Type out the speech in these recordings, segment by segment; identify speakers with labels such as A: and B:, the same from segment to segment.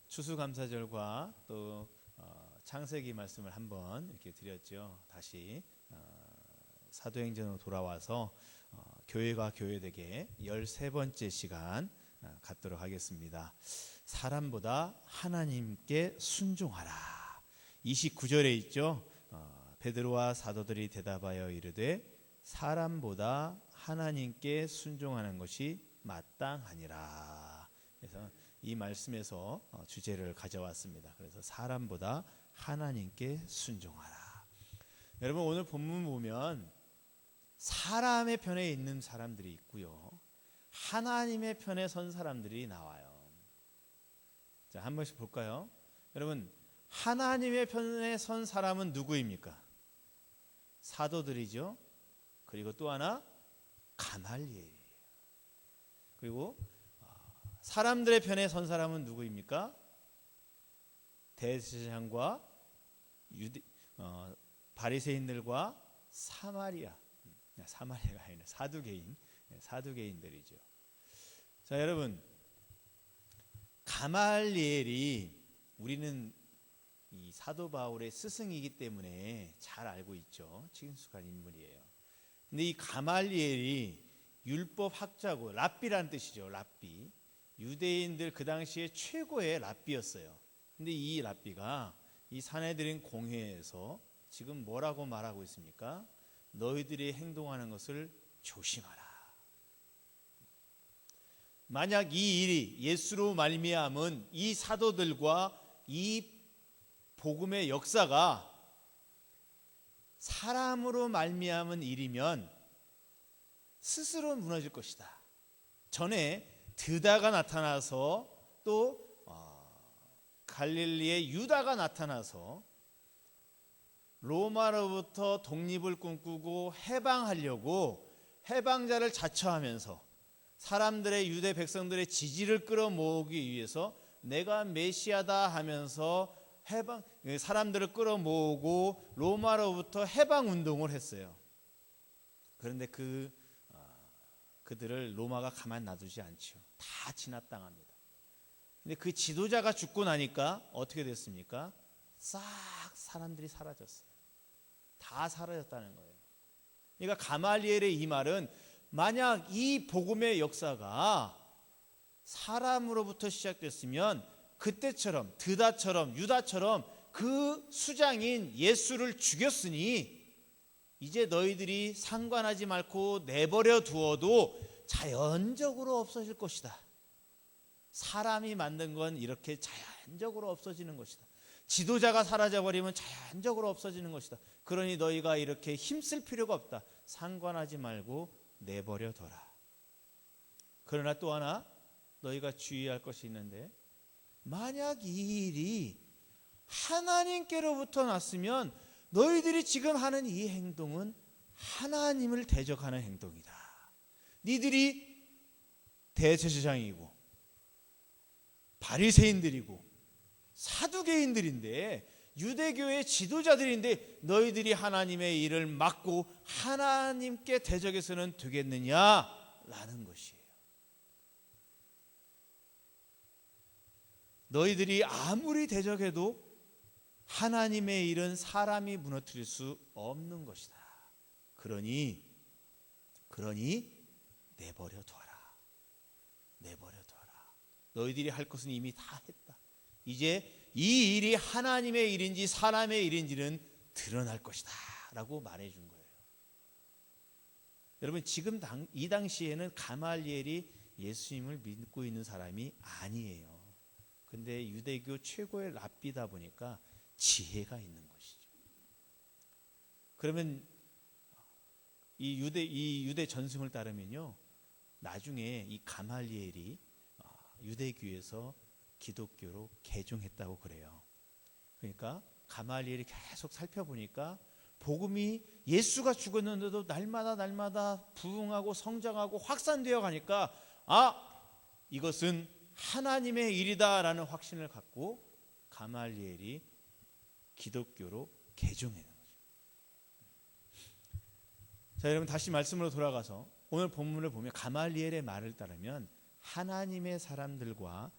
A: 추수감사절과 또 창세기 말씀을 한번 이렇게 드렸죠. 다시 사도행전으로 돌아와서 교회가 교회되게 13번째 시간 갖도록 하겠습니다. 사람보다 하나님께 순종하라. 29절에 있죠. 베드로와 사도들이 대답하여 이르되 사람보다 하나님께 순종하는 것이 마땅하니라. 그래서 이 말씀에서 주제를 가져왔습니다. 그래서 사람보다 하나님께 순종하라. 여러분, 오늘 본문 보면 사람의 편에 있는 사람들이 있고요, 하나님의 편에 선 사람들이 나와요. 자, 한 번씩 볼까요? 여러분, 하나님의 편에 선 사람은 누구입니까? 사도들이죠. 그리고 또 하나 가말리엘이에요. 그리고 사람들의 편에 선 사람은 누구입니까? 대제사장과 바리새인들과 사마리아가 아니라 사두개인들이죠. 자, 여러분, 가말리엘이 우리는 이 사도 바울의 스승이기 때문에 잘 알고 있죠. 친숙한 인물이에요. 근데 이 가말리엘이 율법 학자고, 랍비라는 뜻이죠. 랍비. 유대인들 그 당시에 최고의 랍비였어요. 근데 이 랍비가 이 산헤드린 공회에서 지금 뭐라고 말하고 있습니까? 너희들이 행동하는 것을 조심하라. 만약 이 일이 예수로 말미암은 이 사도들과 이 복음의 역사가 사람으로 말미암은 일이면 스스로 무너질 것이다. 전에 드다가 나타나서 또 갈릴리의 유다가 나타나서 로마로부터 독립을 꿈꾸고 해방하려고 해방자를 자처하면서 사람들의, 유대 백성들의 지지를 끌어모으기 위해서 내가 메시아다 하면서 사람들을 끌어모으고 로마로부터 해방운동을 했어요. 그런데 그들을 로마가 가만 놔두지 않죠. 다 진압당합니다. 근데 그 지도자가 죽고 나니까 어떻게 됐습니까? 싹 사람들이 사라졌어요. 다 사라졌다는 거예요. 그러니까 가말리엘의 이 말은, 만약 이 복음의 역사가 사람으로부터 시작됐으면 그때처럼 드다처럼 유다처럼 그 수장인 예수를 죽였으니 이제 너희들이 상관하지 말고 내버려 두어도 자연적으로 없어질 것이다. 사람이 만든 건 이렇게 자연적으로 없어지는 것이다. 지도자가 사라져버리면 자연적으로 없어지는 것이다. 그러니 너희가 이렇게 힘쓸 필요가 없다. 상관하지 말고 내버려 둬라. 그러나 또 하나 너희가 주의할 것이 있는데, 만약 이 일이 하나님께로부터 났으면 너희들이 지금 하는 이 행동은 하나님을 대적하는 행동이다. 니들이 대제사장이고 바리새인들이고 사두개인들인데, 유대교의 지도자들인데 너희들이 하나님의 일을 막고 하나님께 대적해서는 되겠느냐라는 것이에요. 너희들이 아무리 대적해도 하나님의 일은 사람이 무너뜨릴 수 없는 것이다. 그러니 내버려 둬라. 내버려 둬라. 너희들이 할 것은 이미 다 했다. 이제 이 일이 하나님의 일인지 사람의 일인지는 드러날 것이다 라고 말해준 거예요. 여러분, 지금 이 당시에는 가말리엘이 예수님을 믿고 있는 사람이 아니에요. 근데 유대교 최고의 랍비다 보니까 지혜가 있는 것이죠. 그러면 이 유대 전승을 따르면요, 나중에 이 가말리엘이 유대교에서 기독교로 개종했다고 그래요. 그러니까 가말리엘이 계속 살펴보니까 복음이 예수가 죽었는데도 날마다 부흥하고 성장하고 확산되어 가니까, 이것은 하나님의 일이다라는 확신을 갖고 가말리엘이 기독교로 개종하는 거죠. 자, 여러분, 다시 말씀으로 돌아가서 오늘 본문을 보면 가말리엘의 말을 따르면 하나님의 사람들과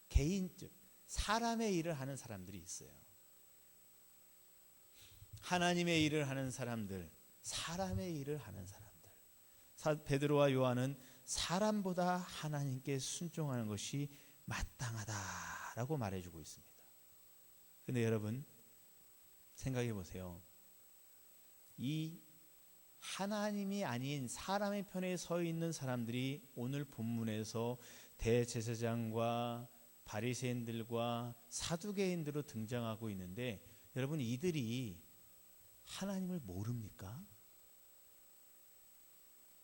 A: 개인적 사람의 일을 하는 사람들이 있어요. 하나님의 일을 하는 사람들, 사람의 일을 하는 사람들. 베드로와 요한은 사람보다 하나님께 순종하는 것이 마땅하다라고 말해주고 있습니다. 근데 여러분 생각해 보세요. 이 하나님이 아닌 사람의 편에 서 있는 사람들이 오늘 본문에서 대제사장과 바리새인들과 사두개인들로 등장하고 있는데, 여러분 이들이 하나님을 모릅니까?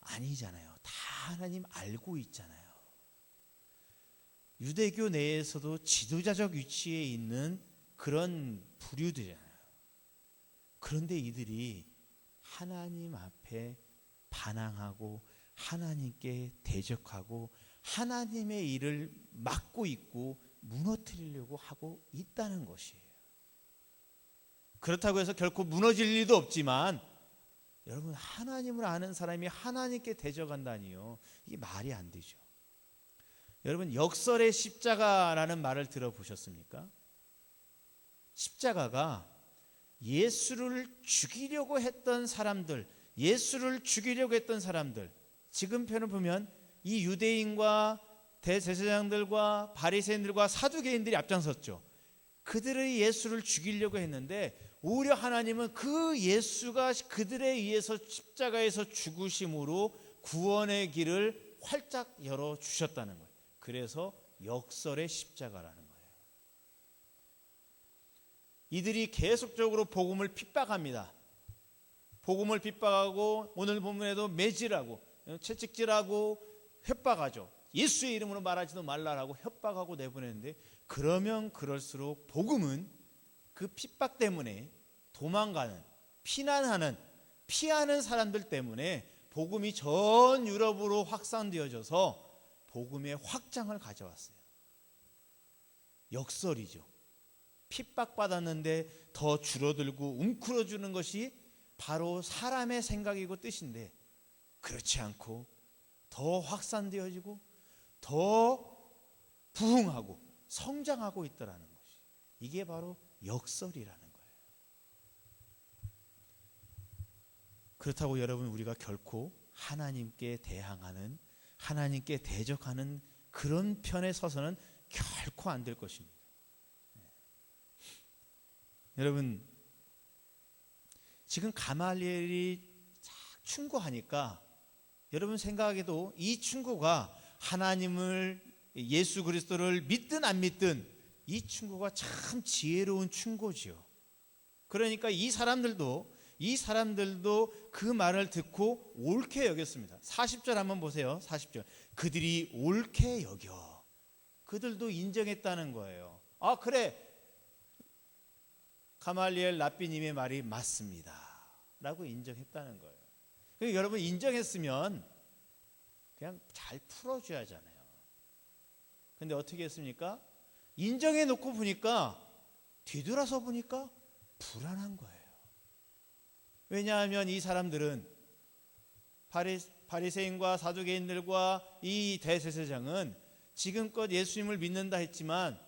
A: 아니잖아요. 다 하나님 알고 있잖아요. 유대교 내에서도 지도자적 위치에 있는 그런 부류들이잖아요. 그런데 이들이 하나님 앞에 반항하고 하나님께 대적하고 하나님의 일을 막고 있고 무너뜨리려고 하고 있다는 것이에요. 그렇다고 해서 결코 무너질 리도 없지만, 여러분 하나님을 아는 사람이 하나님께 대적한다니요, 이게 말이 안 되죠. 여러분 역설의 십자가라는 말을 들어보셨습니까? 십자가가 예수를 죽이려고 했던 사람들, 예수를 죽이려고 했던 사람들, 지금 편을 보면 이 유대인과 대제사장들과 바리새인들과 사두개인들이 앞장섰죠. 그들의 예수를 죽이려고 했는데 오히려 하나님은 그 예수가 그들에 의해서 십자가에서 죽으심으로 구원의 길을 활짝 열어주셨다는 거예요. 그래서 역설의 십자가라는 거예요. 이들이 계속적으로 복음을 핍박합니다. 복음을 핍박하고 오늘 본문에도 매질하고 채찍질하고 협박하죠. 예수의 이름으로 말하지도 말라라고 협박하고 내보내는데, 그러면 그럴수록 복음은 그 핍박 때문에 도망가는, 피하는 사람들 때문에 복음이 전 유럽으로 확산되어져서 복음의 확장을 가져왔어요. 역설이죠. 핍박받았는데 더 줄어들고 웅크러주는 것이 바로 사람의 생각이고 뜻인데, 그렇지 않고 더 확산되어지고 더 부흥하고 성장하고 있더라는 것이, 이게 바로 역설이라는 거예요. 그렇다고 여러분 우리가 결코 하나님께 대항하는, 하나님께 대적하는 그런 편에 서서는 결코 안 될 것입니다. 여러분 지금 가말리엘이 충고하니까 여러분 생각에도 이 충고가 하나님을, 예수 그리스도를 믿든 안 믿든 이 충고가 참 지혜로운 충고지요. 그러니까 이 사람들도 그 말을 듣고 옳게 여겼습니다. 40절 한번 보세요. 40절. 그들이 옳게 여겨. 그들도 인정했다는 거예요. 아 그래, 가말리엘 랍비님의 말이 맞습니다 라고 인정했다는 거예요. 그러니까 여러분 인정했으면 그냥 잘 풀어줘야 하잖아요. 근데 어떻게 했습니까? 인정해 놓고 보니까, 뒤돌아서 보니까 불안한 거예요. 왜냐하면 이 사람들은 바리새인과 사두개인들과 이 대제사장은 지금껏 예수님을 믿는다 했지만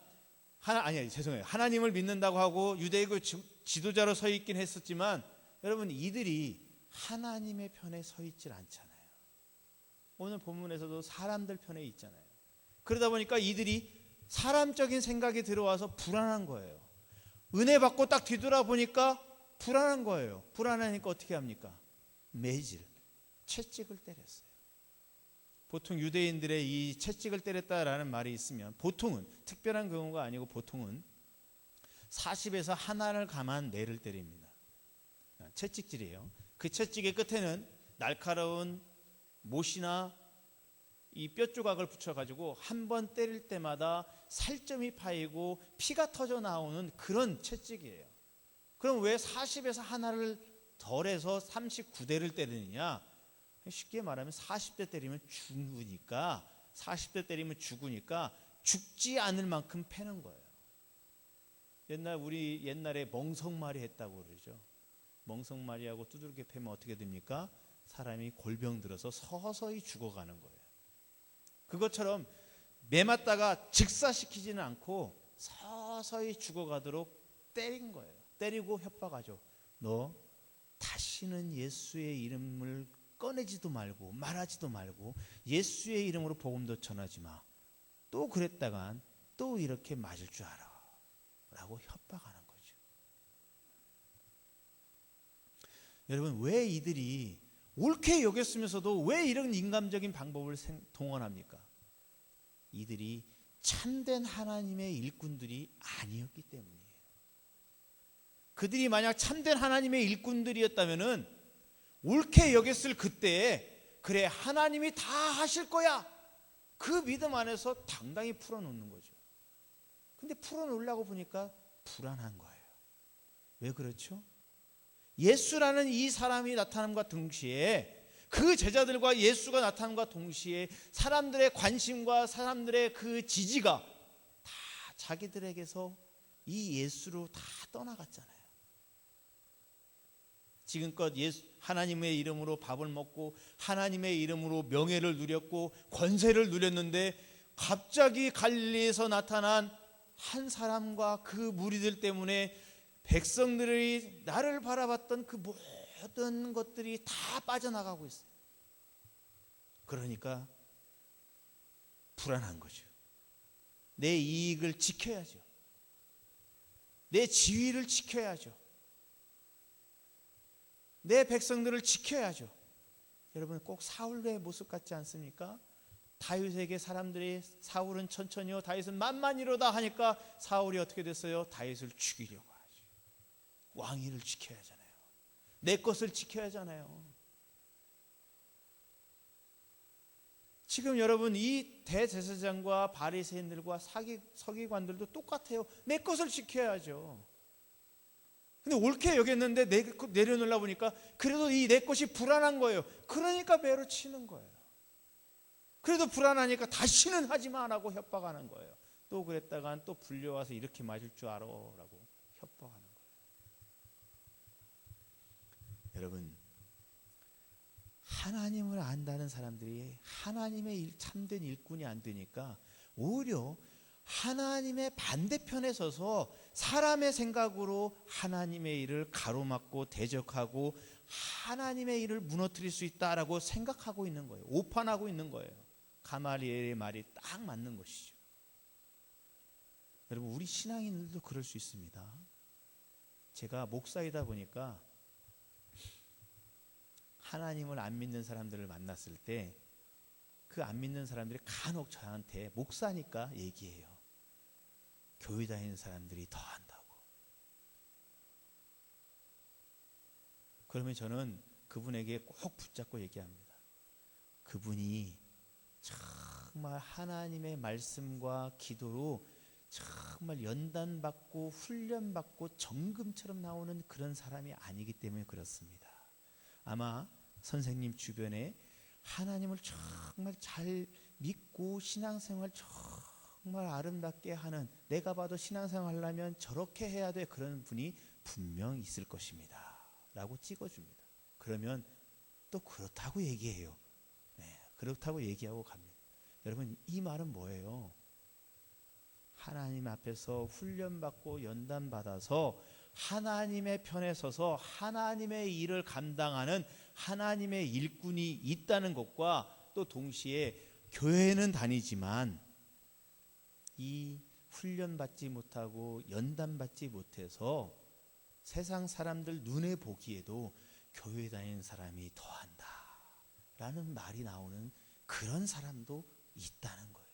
A: 하나님을 믿는다고 하고 유대교 지도자로 서 있긴 했었지만, 여러분 이들이 하나님의 편에 서 있질 않잖아요. 오늘 본문에서도 사람들 편에 있잖아요. 그러다 보니까 이들이 사람적인 생각이 들어와서 불안한 거예요. 은혜 받고 딱 뒤돌아보니까 불안한 거예요. 불안하니까 어떻게 합니까? 매질, 채찍을 때렸어요. 보통 유대인들의 이 채찍을 때렸다라는 말이 있으면, 보통은, 특별한 경우가 아니고 보통은 40에서 하나를 감한 뇌를 때립니다. 채찍질이에요. 그 채찍의 끝에는 날카로운 못이나 이 뼈 조각을 붙여가지고 한 번 때릴 때마다 살점이 파이고 피가 터져 나오는 그런 채찍이에요. 그럼 왜 40에서 하나를 덜해서 39대를 때리느냐? 쉽게 말하면 40대 때리면 죽으니까, 40대 때리면 죽으니까 죽지 않을 만큼 패는 거예요. 우리 옛날에 멍석말이 했다고 그러죠. 멍석말이하고 두들겨 패면 어떻게 됩니까? 사람이 골병 들어서 서서히 죽어가는 거예요. 그것처럼 매맞다가 즉사시키지는 않고 서서히 죽어가도록 때린 거예요. 때리고 협박하죠. 너 다시는 예수의 이름을 꺼내지도 말고 말하지도 말고 예수의 이름으로 복음도 전하지 마. 또 그랬다간 또 이렇게 맞을 줄 알아 라고 협박하는 거죠. 여러분, 왜 이들이 옳게 여겼으면서도 왜 이런 인간적인 방법을 동원합니까? 이들이 참된 하나님의 일꾼들이 아니었기 때문이에요. 그들이 만약 참된 하나님의 일꾼들이었다면은 옳게 여겼을 그때에 그래 하나님이 다 하실 거야 그 믿음 안에서 당당히 풀어놓는 거죠. 근데 풀어놓으려고 보니까 불안한 거예요. 왜 그렇죠? 예수라는 이 사람이 나타남과 동시에 그 제자들과 예수가 나타남과 동시에 사람들의 관심과 사람들의 그 지지가 다 자기들에게서 이 예수로 다 떠나갔잖아요. 지금껏 하나님의 이름으로 밥을 먹고 하나님의 이름으로 명예를 누렸고 권세를 누렸는데 갑자기 갈릴리에서 나타난 한 사람과 그 무리들 때문에 백성들이 나를 바라봤던 그 모든 것들이 다 빠져나가고 있어요. 그러니까 불안한 거죠. 내 이익을 지켜야죠. 내 지위를 지켜야죠. 내 백성들을 지켜야죠. 여러분, 꼭 사울의 모습 같지 않습니까? 다윗에게 사람들이 사울은 천천히요 다윗은 만만이로다 하니까 사울이 어떻게 됐어요? 다윗을 죽이려고 하죠. 왕위를 지켜야 하잖아요. 내 것을 지켜야 하잖아요. 지금 여러분, 이 대제사장과 바리새인들과 서기관들도 똑같아요. 내 것을 지켜야죠. 근데 옳게 여겼는데 내려놓으려 보니까 그래도 이 내 것이 불안한 거예요. 그러니까 매로 치는 거예요. 그래도 불안하니까 다시는 하지 마라고 협박하는 거예요. 또 그랬다간 또 불려와서 이렇게 맞을 줄 알아 라고 협박하는 거예요. 여러분, 하나님을 안다는 사람들이 하나님의 참된 일꾼이 안 되니까 오히려 하나님의 반대편에 서서 사람의 생각으로 하나님의 일을 가로막고 대적하고 하나님의 일을 무너뜨릴 수 있다라고 생각하고 있는 거예요. 오판하고 있는 거예요. 가말리엘의 말이 딱 맞는 것이죠. 여러분, 우리 신앙인들도 그럴 수 있습니다. 제가 목사이다 보니까 하나님을 안 믿는 사람들을 만났을 때 그 안 믿는 사람들이 간혹 저한테 목사니까 얘기해요. 교회 다니는 사람들이 더 한다고. 그러면 저는 그분에게 꼭 붙잡고 얘기합니다. 그분이 정말 하나님의 말씀과 기도로 정말 연단받고 훈련받고 정금처럼 나오는 그런 사람이 아니기 때문에 그렇습니다. 아마 선생님 주변에 하나님을 정말 잘 믿고 신앙생활 정말 아름답게 하는, 내가 봐도 신앙생활 하려면 저렇게 해야 돼, 그런 분이 분명 있을 것입니다 라고 찍어줍니다. 그러면 또 그렇다고 얘기해요. 네, 그렇다고 얘기하고 갑니다. 여러분, 이 말은 뭐예요? 하나님 앞에서 훈련받고 연단받아서 하나님의 편에 서서 하나님의 일을 감당하는 하나님의 일꾼이 있다는 것과 또 동시에 교회는 다니지만 이 훈련받지 못하고 연단받지 못해서 세상 사람들 눈에 보기에도 교회 다니는 사람이 더한다 라는 말이 나오는 그런 사람도 있다는 거예요.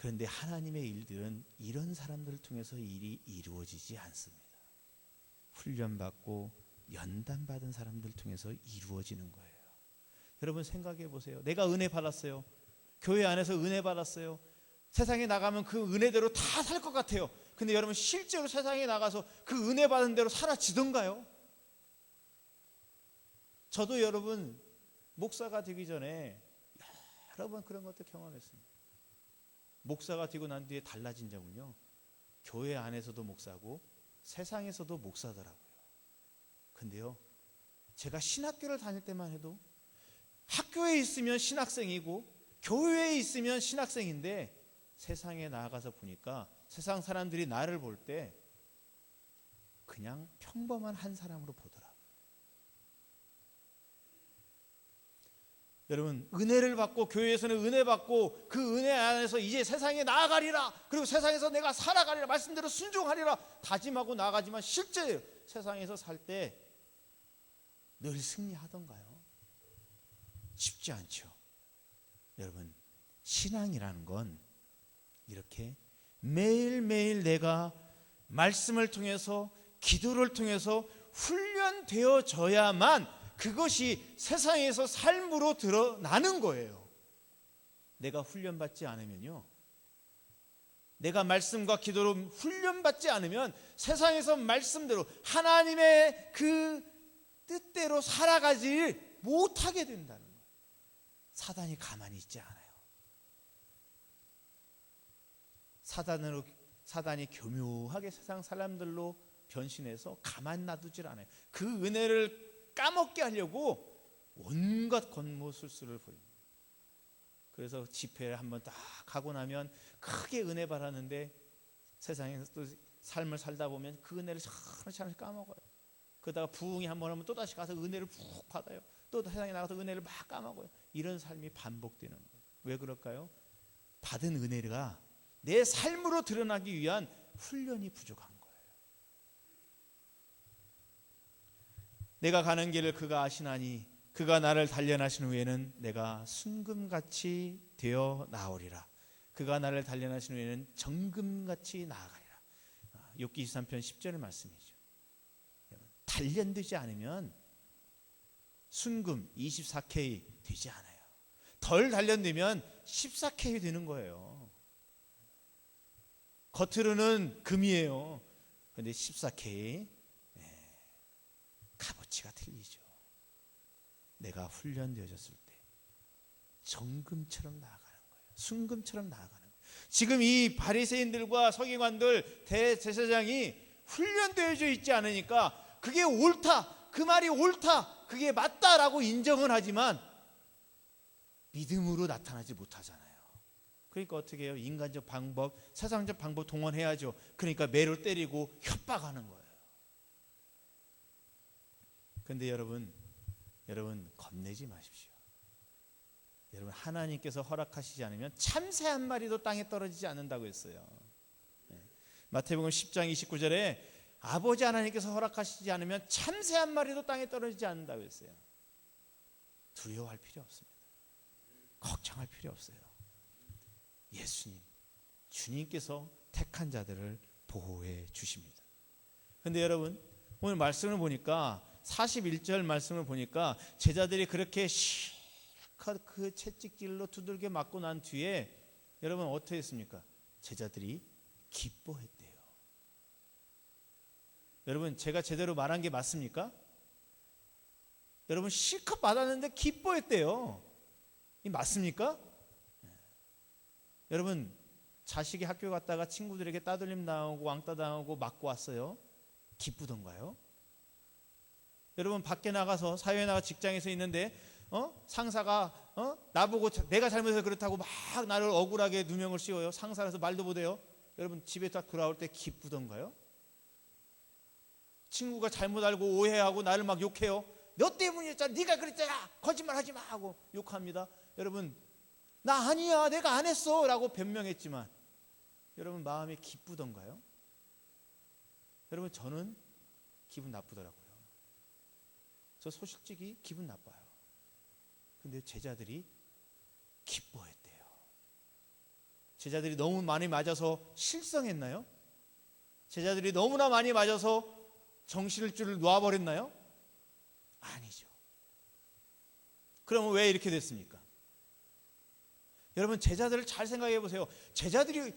A: 그런데 하나님의 일들은 이런 사람들을 통해서 일이 이루어지지 않습니다. 훈련받고 연단받은 사람들을 통해서 이루어지는 거예요. 여러분, 생각해 보세요. 내가 은혜 받았어요. 교회 안에서 은혜 받았어요. 세상에 나가면 그 은혜대로 다 살 것 같아요. 근데 여러분, 실제로 세상에 나가서 그 은혜 받은 대로 살아지던가요? 저도 여러분, 목사가 되기 전에 여러 번 그런 것도 경험했습니다. 목사가 되고 난 뒤에 달라진 점은요, 교회 안에서도 목사고 세상에서도 목사더라고요. 근데요, 제가 신학교를 다닐 때만 해도 학교에 있으면 신학생이고 교회에 있으면 신학생인데 세상에 나아가서 보니까 세상 사람들이 나를 볼 때 그냥 평범한 한 사람으로 보더라. 여러분, 은혜를 받고 교회에서는 은혜 받고 그 은혜 안에서 이제 세상에 나아가리라, 그리고 세상에서 내가 살아가리라, 말씀대로 순종하리라 다짐하고 나아가지만 실제 세상에서 살 때 늘 승리하던가요? 쉽지 않죠. 여러분, 신앙이라는 건 이렇게 매일매일 내가 말씀을 통해서 기도를 통해서 훈련되어져야만 그것이 세상에서 삶으로 드러나는 거예요. 내가 훈련받지 않으면요, 내가 말씀과 기도로 훈련받지 않으면 세상에서 말씀대로 하나님의 그 뜻대로 살아가지 못하게 된다는 거예요. 사단이 가만히 있지 않아요. 사단이 교묘하게 세상 사람들로 변신해서 가만 놔두질 않아요. 그 은혜를 까먹게 하려고 온갖 권모술수를 보입니다. 그래서 집회를 한번 딱 가고 나면 크게 은혜 받았는데 세상에서 또 삶을 살다 보면 그 은혜를 차라리 까먹어요. 그러다가 부흥이 한번 하면 또 다시 가서 은혜를 푹 받아요. 또 세상에 나가서 은혜를 막 까먹어요. 이런 삶이 반복되는 거예요. 왜 그럴까요? 받은 은혜가 내 삶으로 드러나기 위한 훈련이 부족한 거예요. 내가 가는 길을 그가 아시나니 그가 나를 단련하신 후에는 내가 순금같이 되어 나오리라. 그가 나를 단련하신 후에는 정금같이 나아가리라. 욥기 23편 10절 말씀이죠. 단련되지 않으면 순금 24K 되지 않아요. 덜 단련되면 14K 되는 거예요. 겉으로는 금이에요. 그런데 14K, 값어치가 틀리죠. 내가 훈련되어졌을 때 정금처럼 나아가는 거예요. 순금처럼 나아가는 거예요. 지금 이 바리새인들과 서기관들, 대제사장이 훈련되어져 있지 않으니까 그게 옳다, 그 말이 옳다, 그게 맞다라고 인정은 하지만 믿음으로 나타나지 못하잖아요. 그러니까 어떻게 해요? 인간적 방법, 세상적 방법 동원해야죠. 그러니까 매를 때리고 협박하는 거예요. 그런데 여러분 겁내지 마십시오. 여러분, 하나님께서 허락하시지 않으면 참새 한 마리도 땅에 떨어지지 않는다고 했어요. 마태복음 10장 29절에 아버지 하나님께서 허락하시지 않으면 참새 한 마리도 땅에 떨어지지 않는다고 했어요. 두려워할 필요 없습니다. 걱정할 필요 없어요. 예수님, 주님께서 택한 자들을 보호해 주십니다. 그런데 여러분, 오늘 말씀을 보니까 41절 말씀을 보니까 제자들이 그렇게 실컷 그 채찍질로 두들겨 맞고 난 뒤에 여러분 어떻게 했습니까? 제자들이 기뻐했대요. 여러분, 제가 제대로 말한 게 맞습니까? 여러분, 실컷 맞았는데 기뻐했대요. 이 맞습니까? 여러분, 자식이 학교 갔다가 친구들에게 따돌림 당하고 왕따 당하고 맞고 왔어요. 기쁘던가요? 여러분, 밖에 나가서 사회에 나가 직장에서 있는데 상사가 나보고 내가 잘못해서 그렇다고 막 나를 억울하게 누명을 씌워요. 상사라서 말도 못해요. 여러분, 집에 딱 돌아올 때 기쁘던가요? 친구가 잘못 알고 오해하고 나를 막 욕해요. 너 때문이었잖아, 네가 그랬잖아, 거짓말하지 마 하고 욕합니다. 여러분, 나 아니야, 내가 안 했어 라고 변명했지만 여러분, 마음이 기쁘던가요? 여러분, 저는 기분 나쁘더라고요. 저 솔직히 기분 나빠요. 근데 제자들이 기뻐했대요. 제자들이 너무 많이 맞아서 실성했나요? 제자들이 너무나 많이 맞아서 정신줄을 놓아버렸나요? 아니죠. 그러면 왜 이렇게 됐습니까? 여러분, 제자들을 잘 생각해 보세요. 제자들이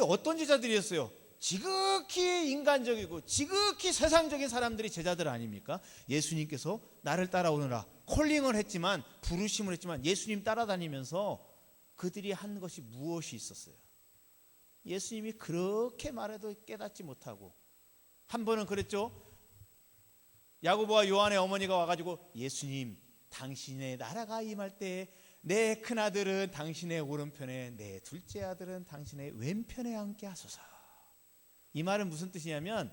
A: 어떤 제자들이었어요? 지극히 인간적이고 지극히 세상적인 사람들이 제자들 아닙니까? 예수님께서 나를 따라오느라 콜링을 했지만, 부르심을 했지만 예수님 따라다니면서 그들이 한 것이 무엇이 있었어요? 예수님이 그렇게 말해도 깨닫지 못하고, 한 번은 그랬죠. 야고보와 요한의 어머니가 와가지고 예수님 당신의 나라가 임할 때 내 큰아들은 당신의 오른편에, 내 둘째 아들은 당신의 왼편에 앉게 하소서. 이 말은 무슨 뜻이냐면,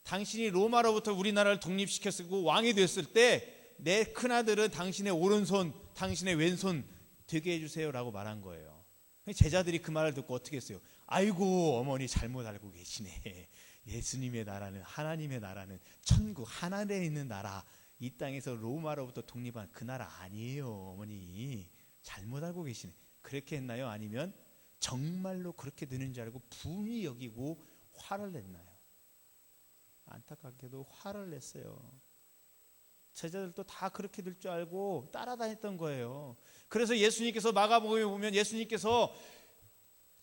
A: 당신이 로마로부터 우리나라를 독립시켰고 왕이 됐을 때 내 큰아들은 당신의 오른손, 당신의 왼손 되게 해주세요 라고 말한 거예요. 제자들이 그 말을 듣고 어떻게 했어요? 아이고, 어머니 잘못 알고 계시네. 예수님의 나라는, 하나님의 나라는 천국 하늘에 있는 나라, 이 땅에서 로마로부터 독립한 그 나라 아니에요. 어머니 잘못 알고 계시네. 그렇게 했나요? 아니면 정말로 그렇게 되는 줄 알고 분이 여기고 화를 냈나요? 안타깝게도 화를 냈어요. 제자들도 다 그렇게 될 줄 알고 따라다녔던 거예요. 그래서 예수님께서 마가복음에 보면 예수님께서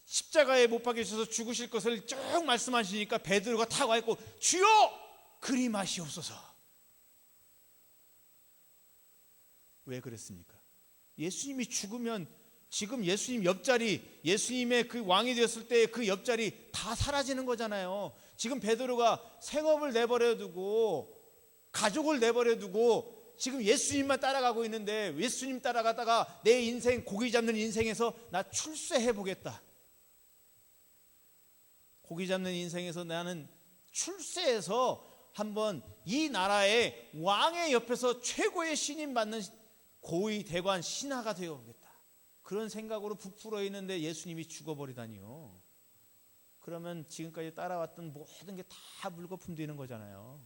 A: 십자가에 못 박히셔서 죽으실 것을 쭉 말씀하시니까 베드로가 탁 와 있고, 주여 그리 마시옵소서. 왜 그랬습니까? 예수님이 죽으면 지금 예수님 옆자리, 예수님의 그 왕이 되었을 때 그 옆자리 다 사라지는 거잖아요. 지금 베드로가 생업을 내버려 두고 가족을 내버려 두고 지금 예수님만 따라가고 있는데, 예수님 따라가다가 내 인생, 고기 잡는 인생에서 나 출세해 보겠다. 고기 잡는 인생에서 나는 출세해서 한번 이 나라의 왕의 옆에서 최고의 신임 받는 고위 대관 신하가 되어 보겠다. 그런 생각으로 부풀어 있는데 예수님이 죽어버리다니요. 그러면 지금까지 따라왔던 모든 게 다 물거품 되는 거잖아요.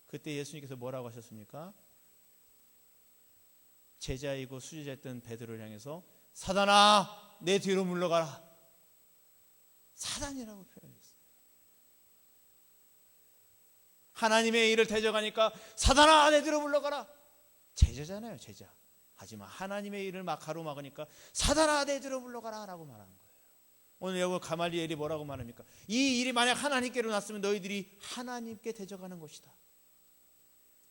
A: 그때 예수님께서 뭐라고 하셨습니까? 제자이고 수제자였던 베드로를 향해서 사단아 내 뒤로 물러가라. 사단이라고 표현했어요. 하나님의 일을 대적하니까 사단아 내 뒤로 물러가라. 제자잖아요, 제자. 하지만 하나님의 일을 막 가로막으니까 사단아 내 뒤로 물러가라 라고 말하는 거예요. 오늘 여러분 가말리엘이 뭐라고 말합니까? 이 일이 만약 하나님께로 났으면 너희들이 하나님께 대적하는 것이다.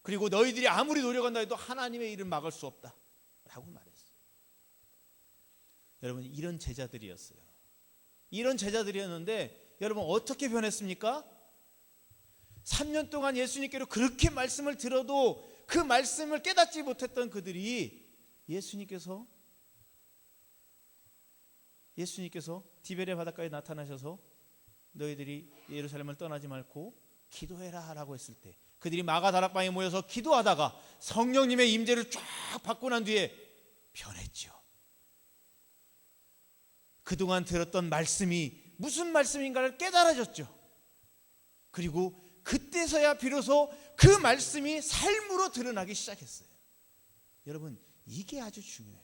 A: 그리고 너희들이 아무리 노력한다 해도 하나님의 일을 막을 수 없다 라고 말했어요. 여러분, 이런 제자들이었어요. 이런 제자들이었는데 여러분 어떻게 변했습니까? 3년 동안 예수님께로 그렇게 말씀을 들어도 그 말씀을 깨닫지 못했던 그들이 예수님께서 디베레 바닷가에 나타나셔서 너희들이 예루살렘을 떠나지 말고 기도해라 라고 했을 때 그들이 마가 다락방에 모여서 기도하다가 성령님의 임재를 쫙 받고 난 뒤에 변했죠. 그동안 들었던 말씀이 무슨 말씀인가를 깨달아졌죠. 그리고 그때서야 비로소 그 말씀이 삶으로 드러나기 시작했어요. 여러분, 이게 아주 중요해요.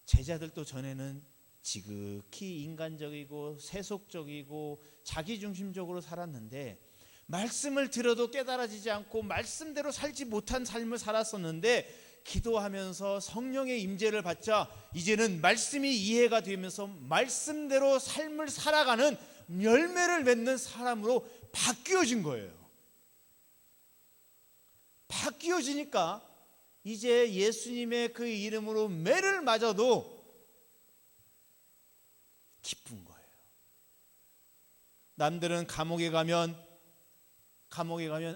A: 제자들도 전에는 지극히 인간적이고 세속적이고 자기중심적으로 살았는데, 말씀을 들어도 깨달아지지 않고 말씀대로 살지 못한 삶을 살았었는데, 기도하면서 성령의 임재를 받자 이제는 말씀이 이해가 되면서 말씀대로 삶을 살아가는 열매를 맺는 사람으로 바뀌어진 거예요. 바뀌어지니까 이제 예수님의 그 이름으로 매를 맞아도 기쁜 거예요. 남들은 감옥에 가면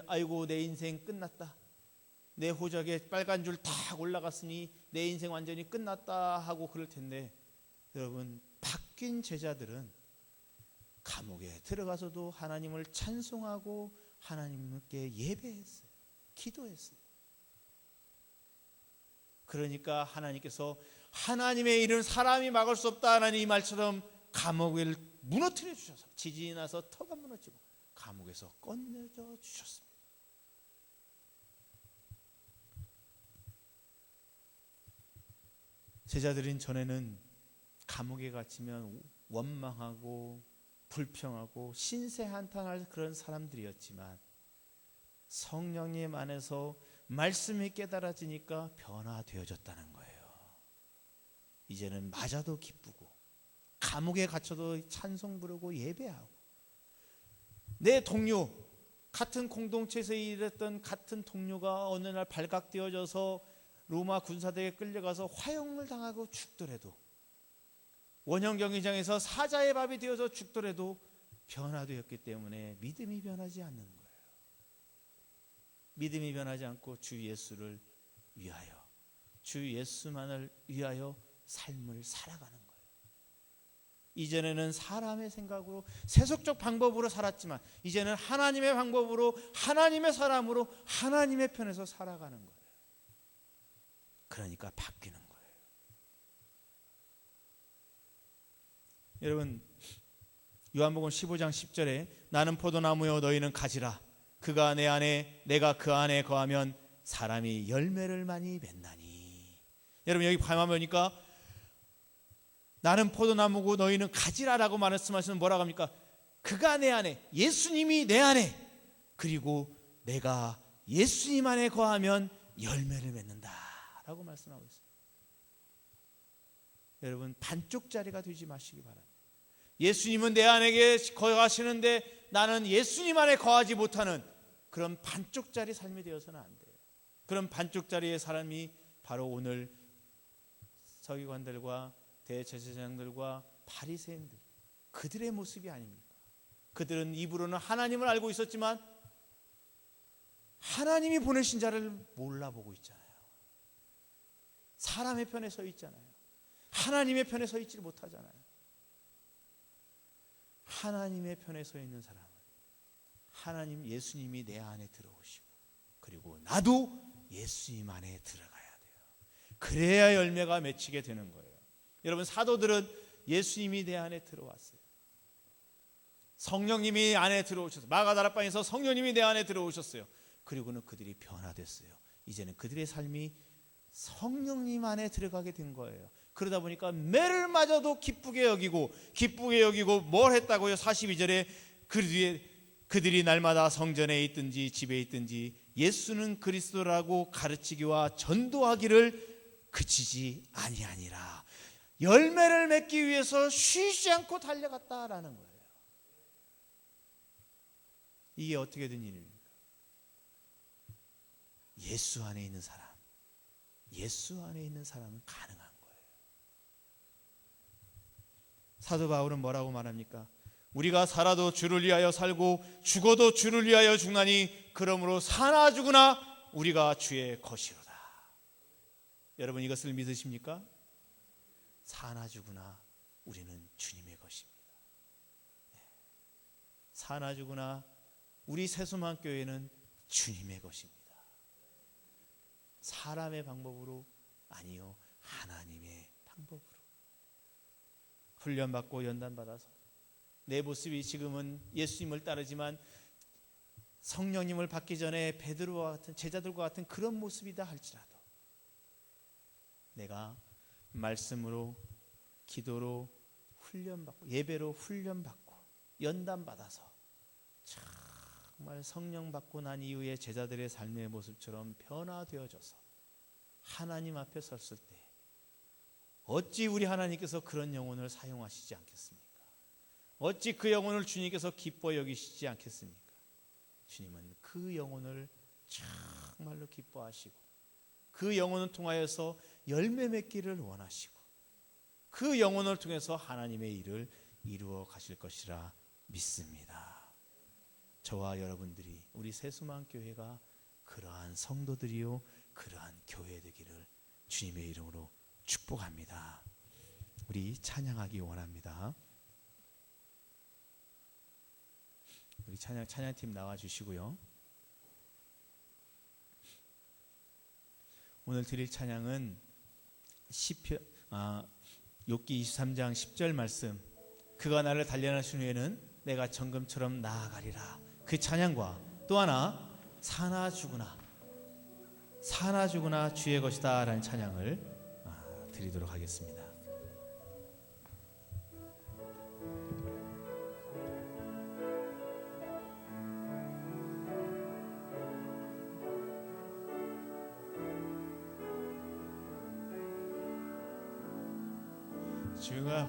A: 아이고 내 인생 끝났다, 내 호적에 빨간 줄 탁 올라갔으니 내 인생 완전히 끝났다 하고 그럴 텐데, 여러분, 바뀐 제자들은 감옥에 들어가서도 하나님을 찬송하고 하나님께 예배했어요. 기도했어요. 그러니까 하나님께서 하나님의 일은 사람이 막을 수 없다 하는 이 말처럼 감옥을 무너뜨려 주셔서 지진이 나서 터가 무너지고 감옥에서 꺼내줘 주셨습니다. 제자들인 전에는 감옥에 갇히면 원망하고 불평하고 신세한탄할 그런 사람들이었지만 성령님 안에서 말씀이 깨달아지니까 변화되어졌다는 거예요. 이제는 맞아도 기쁘고 감옥에 갇혀도 찬송 부르고 예배하고, 내 동료, 같은 공동체에서 일했던 같은 동료가 어느 날 발각되어져서 로마 군사대에 끌려가서 화형을 당하고 죽더라도, 원형 경기장에서 사자의 밥이 되어서 죽더라도 변화되었기 때문에 믿음이 변하지 않는 거예요. 믿음이 변하지 않고 주 예수를 위하여, 주 예수만을 위하여 삶을 살아가는 거예요. 이전에는 사람의 생각으로 세속적 방법으로 살았지만 이제는 하나님의 방법으로, 하나님의 사람으로, 하나님의 편에서 살아가는 거예요. 그러니까 바뀌는 거예요. 여러분, 요한복음 15장 10절에 나는 포도나무요 너희는 가지라. 그가 내 안에 내가 그 안에 거하면 사람이 열매를 많이 맺나니. 여러분, 여기 가만 보니까 나는 포도나무고 너희는 가지라라고 말씀하시는 뭐라고 합니까? 그가 내 안에, 예수님이 내 안에, 그리고 내가 예수님 안에 거하면 열매를 맺는다라고 말씀하고 있어요. 여러분, 반쪽짜리가 되지 마시기 바랍니다. 예수님은 내 안에 거하시는데 나는 예수님 안에 거하지 못하는 그런 반쪽짜리 삶이 되어서는 안 돼요. 그런 반쪽짜리의 사람이 바로 오늘 서기관들과 대제사장들과 바리새인들, 그들의 모습이 아닙니까? 그들은 입으로는 하나님을 알고 있었지만 하나님이 보내신 자를 몰라보고 있잖아요. 사람의 편에 서 있잖아요. 하나님의 편에 서 있지 못하잖아요. 하나님의 편에 서 있는 사람은 하나님, 예수님이 내 안에 들어오시고, 그리고 나도 예수님 안에 들어가야 돼요. 그래야 열매가 맺히게 되는 거예요. 여러분, 사도들은 예수님이 내 안에 들어왔어요. 성령님이 안에 들어오셨어요. 마가다락방에서 성령님이 내 안에 들어오셨어요. 그리고는 그들이 변화됐어요. 이제는 그들의 삶이 성령님 안에 들어가게 된 거예요. 그러다 보니까 매를 맞아도 기쁘게 여기고 뭘 했다고요? 42절에 그들이 날마다 성전에 있든지 집에 있든지 예수는 그리스도라고 가르치기와 전도하기를 그치지 아니하니라. 열매를 맺기 위해서 쉬지 않고 달려갔다라는 거예요. 이게 어떻게 된 일입니까? 예수 안에 있는 사람, 예수 안에 있는 사람은 가능한 거예요. 사도 바울은 뭐라고 말합니까? 우리가 살아도 주를 위하여 살고 죽어도 주를 위하여 죽나니 그러므로 사나 죽으나 우리가 주의 것이로다. 여러분, 이것을 믿으십니까? 사나 죽으나 우리는 주님의 것입니다. 사나 죽으나 우리 새소만 교회는 주님의 것입니다. 사람의 방법으로 아니요, 하나님의 방법으로 훈련받고 연단받아서 내 모습이 지금은 예수님을 따르지만 성령님을 받기 전에 베드로와 같은 제자들과 같은 그런 모습이다 할지라도 내가 말씀으로, 기도로 훈련받고, 예배로 훈련받고 연단받아서 정말 성령 받고 난 이후에 제자들의 삶의 모습처럼 변화되어져서 하나님 앞에 섰을 때 어찌 우리 하나님께서 그런 영혼을 사용하시지 않겠습니까? 어찌 그 영혼을 주님께서 기뻐 여기시지 않겠습니까? 주님은 그 영혼을 정말로 기뻐하시고 그 영혼을 통하여서 열매 맺기를 원하시고 그 영혼을 통해서 하나님의 일을 이루어 가실 것이라 믿습니다. 저와 여러분들이, 우리 새수만 교회가 그러한 성도들이요, 그러한 교회 되기를 주님의 이름으로 축복합니다. 우리 찬양하기 원합니다. 우리 찬양팀 나와주시고요. 오늘 드릴 찬양은 욥기 23장 10절 말씀, 그가 나를 단련하신 후에는 내가 정금처럼 나아가리라. 그 찬양과 또 하나, 사나 죽으나 주의 것이다 라는 찬양을 드리도록 하겠습니다. 주가